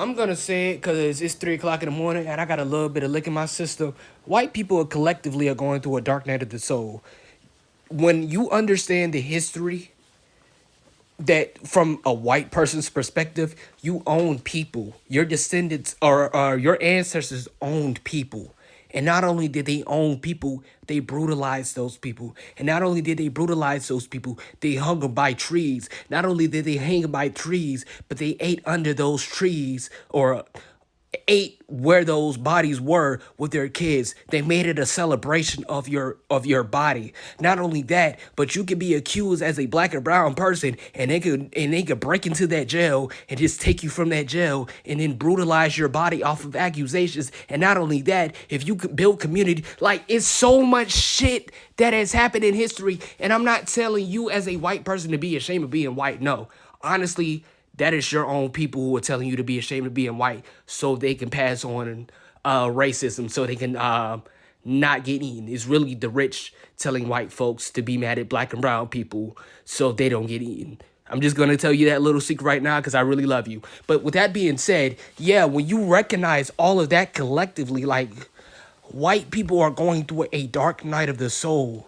I'm gonna say it because it's 3 o'clock in the morning and I got a little bit of lick in my system. White people are collectively are going through a dark night of the soul. When you understand the history that from a white person's perspective, you own people. Your descendants or your ancestors owned people. And not only did they own people, they brutalized those people. And not only did they brutalize those people, they hung them by trees. Not only did they hang them by trees, but they ate under those trees or ate where those bodies were with their kids. They made it a celebration of your body. Not only that, but you could be accused as a black or brown person, and they could break into that jail and just take you from that jail and then brutalize your body off of accusations. And not only that, if you could build community, like it's so much shit that has happened in history. And I'm not telling you as a white person to be ashamed of being white. No, honestly, that is your own people who are telling you to be ashamed of being white so they can pass on racism, so they can not get eaten. It's really the rich telling white folks to be mad at black and brown people so they don't get eaten. I'm just going to tell you that little secret right now because I really love you. But with that being said, yeah, when you recognize all of that collectively, like white people are going through a dark night of the soul.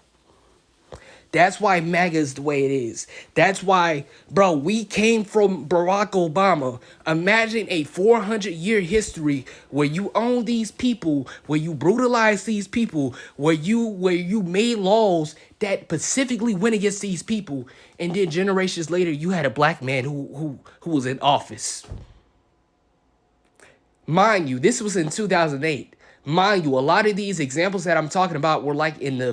That's why MAGA is the way it is. That's why, bro, we came from Barack Obama. Imagine a 400-year history where you own these people, where you brutalize these people, where you made laws that specifically went against these people, and then generations later you had a black man who was in office. Mind you, this was in 2008. Mind you, a lot of these examples that I'm talking about were like in the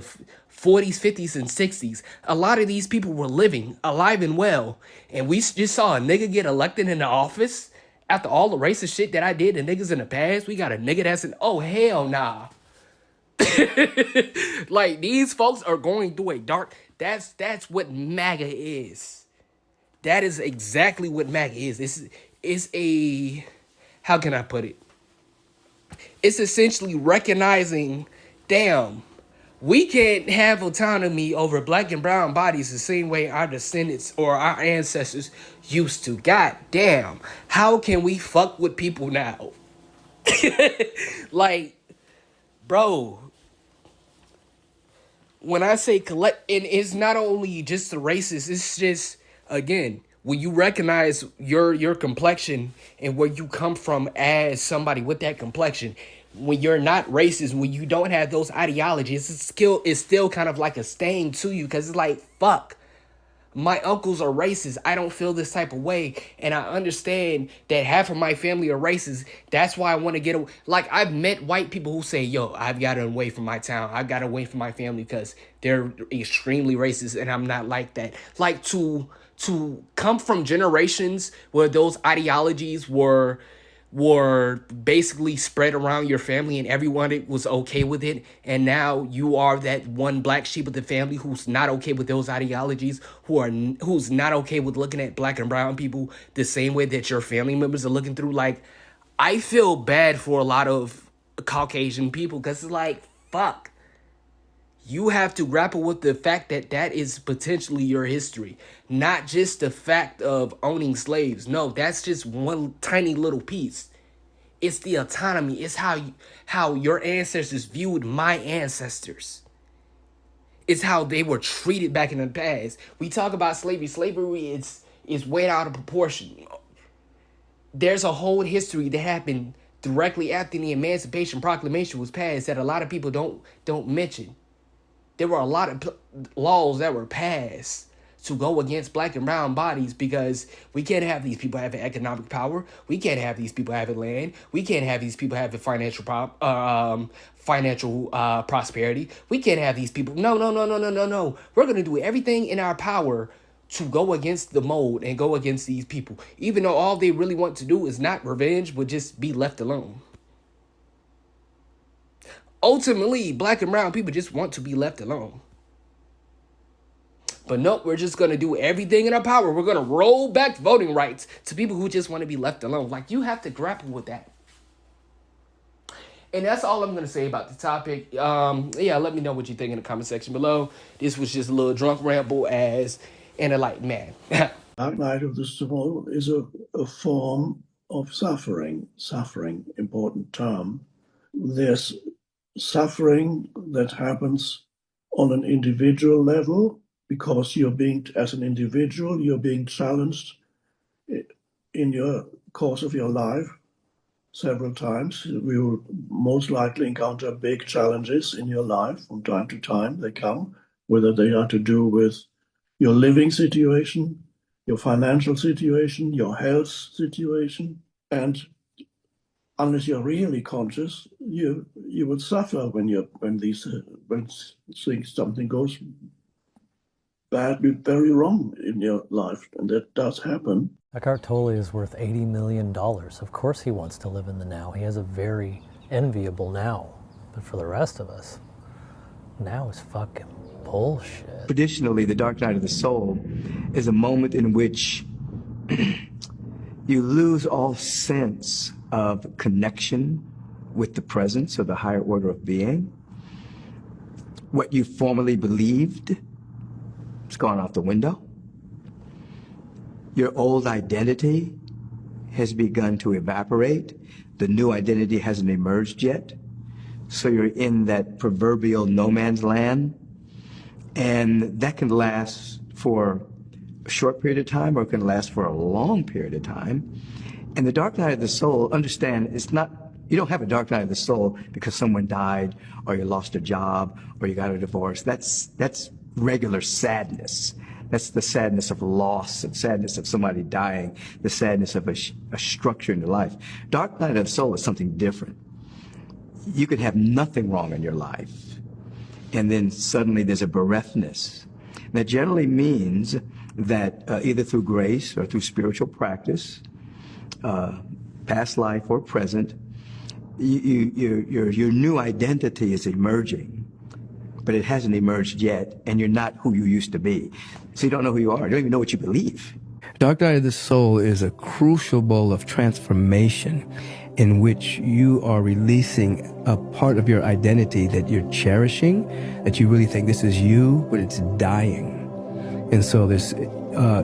40s, 50s, and 60s. A lot of these people were living alive and well. And we just saw a nigga get elected in the office after all the racist shit that I did to niggas in the past. We got a nigga that's in, oh, hell nah. Like, these folks are going through a dark, that's what MAGA is. That is exactly what MAGA is. It's a, how can I put it? It's essentially recognizing, damn, we can't have autonomy over black and brown bodies the same way our descendants or our ancestors used to. God damn, how can we fuck with people now? Like, bro, when I say collect, and it's not only just the racist, it's just, again, when you recognize your complexion and where you come from as somebody with that complexion, when you're not racist, when you don't have those ideologies, it's still kind of like a stain to you because it's like, fuck, my uncles are racist. I don't feel this type of way. And I understand that half of my family are racist. That's why I want to get away. Like, I've met white people who say, yo, I've got to away from my town. I've got to away from my family because they're extremely racist and I'm not like that. Like, to come from generations where those ideologies were basically spread around your family and everyone was okay with it, and now you are that one black sheep of the family who's not okay with those ideologies, who's not okay with looking at black and brown people the same way that your family members are looking through. Like, I feel bad for a lot of Caucasian people because it's like, fuck, you have to grapple with the fact that that is potentially your history, not just the fact of owning slaves. No, that's just one tiny little piece. It's the autonomy. It's how your ancestors viewed my ancestors. It's how they were treated back in the past. We talk about slavery. Slavery is way out of proportion. There's a whole history that happened directly after the Emancipation Proclamation was passed that a lot of people don't mention. There were a lot of laws that were passed to go against black and brown bodies because we can't have these people having economic power. We can't have these people having land. We can't have these people having financial prosperity. We can't have these people. No, no, no, no, no, no, no. We're going to do everything in our power to go against the mold and go against these people, even though all they really want to do is not revenge, but just be left alone. Ultimately, black and brown people just want to be left alone. But nope, we're just going to do everything in our power. We're going to roll back voting rights to people who just want to be left alone. Like, you have to grapple with that. And that's all I'm going to say about the topic. Yeah, let me know what you think in the comment section below. This was just a little drunk ramble as an enlightened man. Dark Night of the Soul is a form of suffering, important term. There's suffering that happens on an individual level because as an individual, you're being challenged in your course of your life several times. You will most likely encounter big challenges in your life from time to time. They come, whether they are to do with your living situation, your financial situation, your health situation, and unless you're really conscious, you will suffer when something goes badly, very wrong in your life, and that does happen. Eckhart Tolle is worth $80 million. Of course he wants to live in the now. He has a very enviable now. But for the rest of us, now is fucking bullshit. Traditionally, the dark night of the soul is a moment in which you lose all sense of connection with the presence of the higher order of being. What you formerly believed has gone out the window. Your old identity has begun to evaporate. The new identity hasn't emerged yet. So you're in that proverbial no man's land. And that can last for a short period of time, or it can last for a long period of time. And the dark night of the soul, understand, it's not, you don't have a dark night of the soul because someone died, or you lost a job, or you got a divorce. That's regular sadness. That's the sadness of loss, the sadness of somebody dying, the sadness of a structure in your life. Dark night of the soul is something different. You could have nothing wrong in your life, and then suddenly there's a bereftness. And that generally means that either through grace or through spiritual practice, past life or present, your new identity is emerging, but it hasn't emerged yet, and you're not who you used to be. So you don't know who you are. You don't even know what you believe. Dark Night of the Soul is a crucible of transformation in which you are releasing a part of your identity that you're cherishing, that you really think this is you, but it's dying. And so there's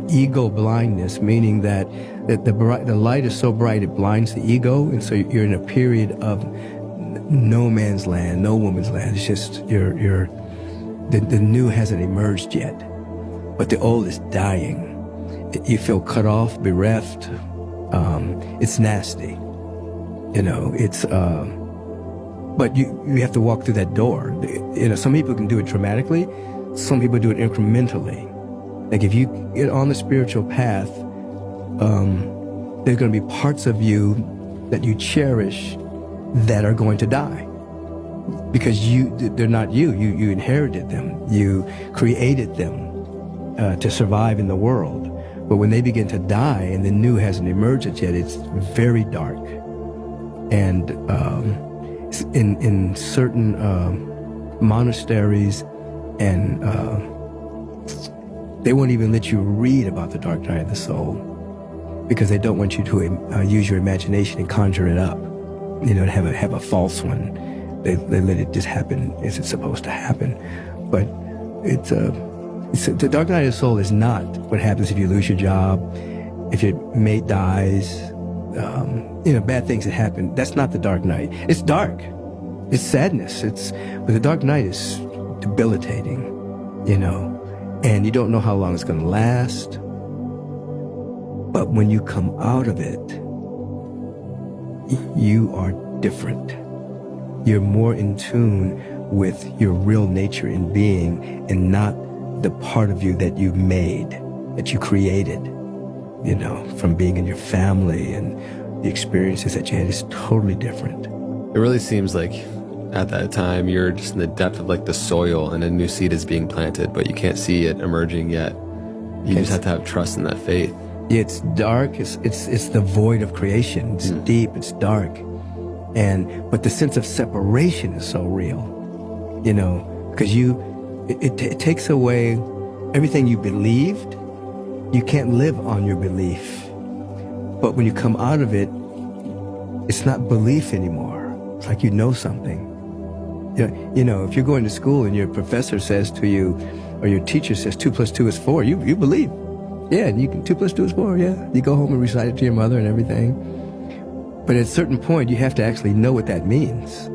ego blindness, meaning that the light is so bright it blinds the ego, and so you're in a period of no man's land, no woman's land. It's just the new hasn't emerged yet, but the old is dying. You feel cut off, bereft. It's nasty, you know. It's but you have to walk through that door. You know, some people can do it dramatically, some people do it incrementally. Like if you get on the spiritual path, there's going to be parts of you that you cherish that are going to die because they're not you. You inherited them. You created them to survive in the world. But when they begin to die and the new hasn't emerged yet, it's very dark. And in certain monasteries, and they won't even let you read about the dark night of the soul because they don't want you to use your imagination and conjure it up. You know, to have a false one. They let it just happen as it's supposed to happen. But the dark night of the soul is not what happens if you lose your job, if your mate dies, you know, bad things that happen. That's not the dark night. It's dark. It's sadness. But the dark night is debilitating, you know, and you don't know how long it's going to last. But when you come out of it, you are different. You're more in tune with your real nature in being and not the part of you that you made, that you created, you know, from being in your family and the experiences that you had is totally different. It really seems like at that time you're just in the depth of like the soil and a new seed is being planted, but you can't see it emerging yet. You just have to have trust in that faith. It's dark. It's the void of creation. It's deep. It's dark, but the sense of separation is so real, you know, because it takes away everything you believed. You can't live on your belief, but when you come out of it, it's not belief anymore. It's like you know something. You know, if you're going to school and your professor says to you, or your teacher says 2 + 2 is 4, you believe. Yeah, and 2 + 2 is 4, yeah. You go home and recite it to your mother and everything. But at a certain point, you have to actually know what that means,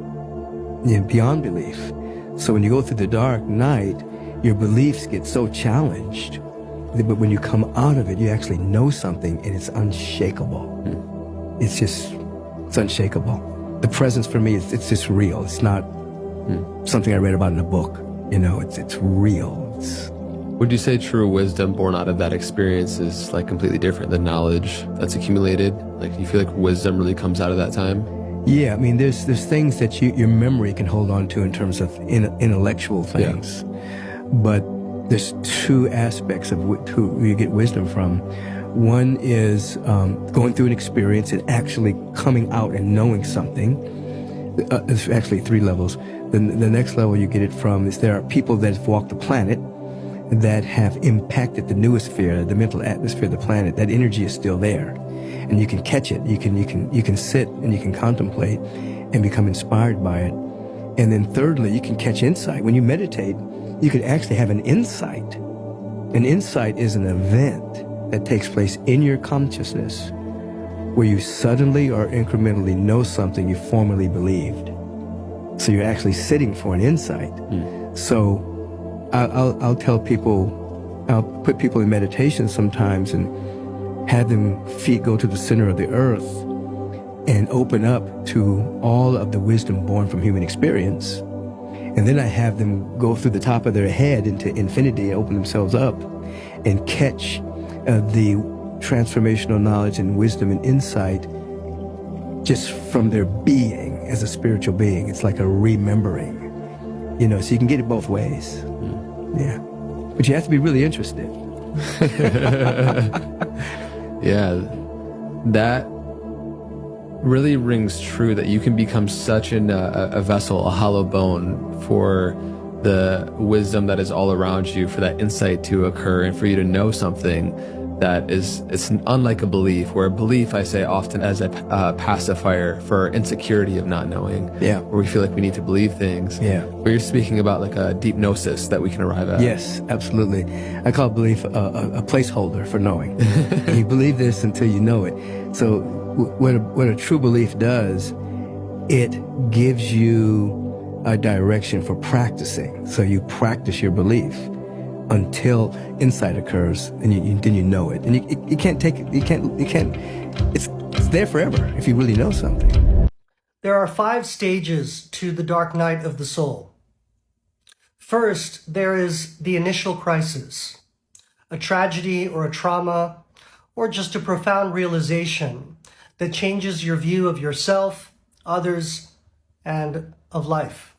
beyond belief. So when you go through the dark night, your beliefs get so challenged. But when you come out of it, you actually know something, and it's unshakable. It's unshakable. The presence for me, it's just real. It's not something I read about in a book. It's real. Would you say true wisdom born out of that experience is like completely different than knowledge that's accumulated? Like, you feel like wisdom really comes out of that time? Yeah, I mean, there's things that your memory can hold on to in terms of intellectual things. Yeah. But there's two aspects of who you get wisdom from. One is going through an experience and actually coming out and knowing something. There's actually three levels. The next level you get it from is there are people that have walked the planet that have impacted the noosphere, the mental atmosphere of the planet. That energy is still there, and you can catch it. You can sit and you can contemplate and become inspired by it. And then thirdly, you can catch insight. When you meditate, you can actually have an insight. An insight is an event that takes place in your consciousness where you suddenly or incrementally know something you formerly believed. So you're actually sitting for an insight. So I'll tell people, I'll put people in meditation sometimes and have them feet go to the center of the earth and open up to all of the wisdom born from human experience. And then I have them go through the top of their head into infinity, open themselves up, and catch the transformational knowledge and wisdom and insight just from their being as a spiritual being. It's like a remembering, so you can get it both ways. Yeah. But you have to be really interested. Yeah. That really rings true, that you can become such a vessel, a hollow bone for the wisdom that is all around you, for that insight to occur and for you to know something that it's unlike a belief, where a belief, I say often, as a pacifier for insecurity of not knowing. Yeah. Where we feel like we need to believe things. Yeah. But you're speaking about like a deep gnosis that we can arrive at. Yes, absolutely. I call belief a placeholder for knowing. You believe this until you know it. So what a true belief does, it gives you a direction for practicing. So you practice your belief until insight occurs, and then you know it. And you can't take it, you can't, it's there forever if you really know something. There are 5 stages to the dark night of the soul. First, there is the initial crisis, a tragedy or a trauma, or just a profound realization that changes your view of yourself, others, and of life.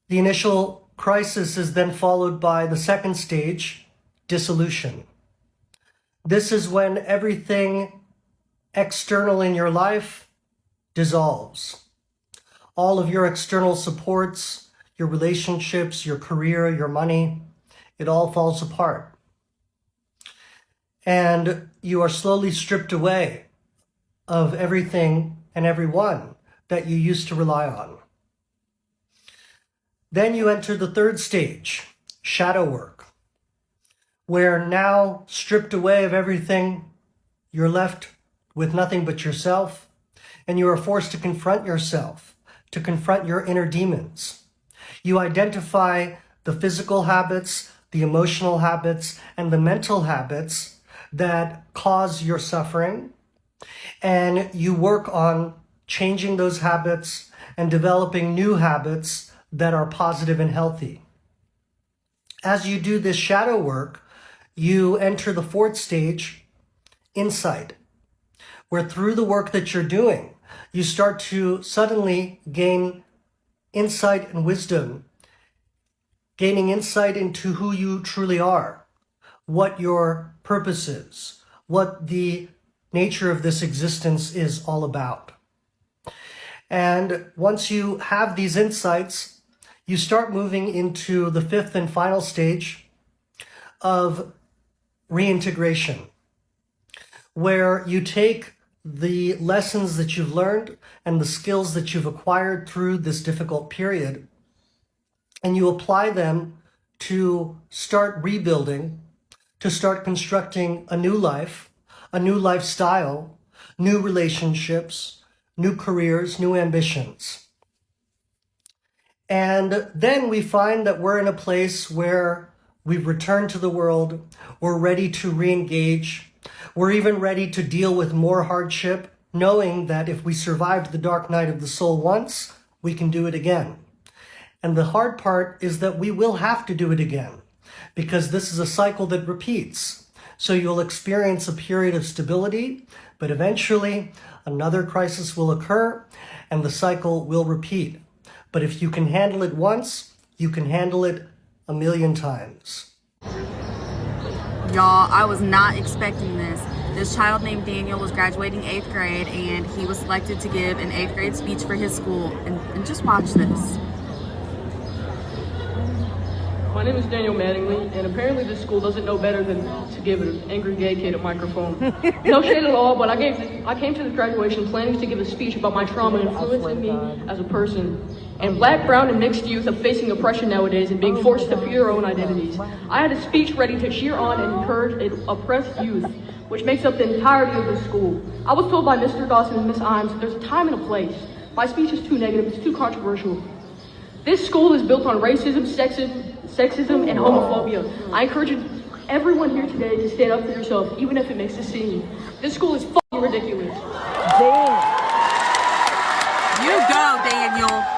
The initial crisis is then followed by the second stage, dissolution. This is when everything external in your life dissolves. All of your external supports, your relationships, your career, your money, it all falls apart. And you are slowly stripped away of everything and everyone that you used to rely on. Then you enter the third stage, shadow work, where now stripped away of everything, you're left with nothing but yourself, and you are forced to confront yourself, to confront your inner demons. You identify the physical habits, the emotional habits, and the mental habits that cause your suffering, and you work on changing those habits and developing new habits that are positive and healthy. As you do this shadow work, you enter the fourth stage, insight, where through the work that you're doing, you start to suddenly gain insight and wisdom, gaining insight into who you truly are, what your purpose is, what the nature of this existence is all about. And once you have these insights, you start moving into the fifth and final stage of reintegration, where you take the lessons that you've learned and the skills that you've acquired through this difficult period, and you apply them to start rebuilding, to start constructing a new life, a new lifestyle, new relationships, new careers, new ambitions. And then we find that we're in a place where we've returned to the world, we're ready to re-engage, we're even ready to deal with more hardship, knowing that if we survived the dark night of the soul once, we can do it again. And the hard part is that we will have to do it again, because this is a cycle that repeats. So you'll experience a period of stability, but eventually another crisis will occur and the cycle will repeat. But if you can handle it once, you can handle it a million times. Y'all, I was not expecting this. This child named Daniel was graduating 8th grade and he was selected to give an 8th grade speech for his school. And just watch this. My name is Daniel Mattingly, and apparently this school doesn't know better than to give an angry gay kid a microphone. No shade at all, but I came to this graduation planning to give a speech about my trauma influencing me as a person. And Black, brown, and mixed youth are facing oppression nowadays and being forced to fear their own identities. I had a speech ready to cheer on and encourage oppressed youth, which makes up the entirety of the school. I was told by Mr. Dawson and Miss Imes that there's a time and a place. My speech is too negative, it's too controversial. This school is built on racism, sexism, and homophobia. I encourage everyone here today to stand up for yourself, even if it makes a scene. This school is fucking ridiculous. You go, Daniel.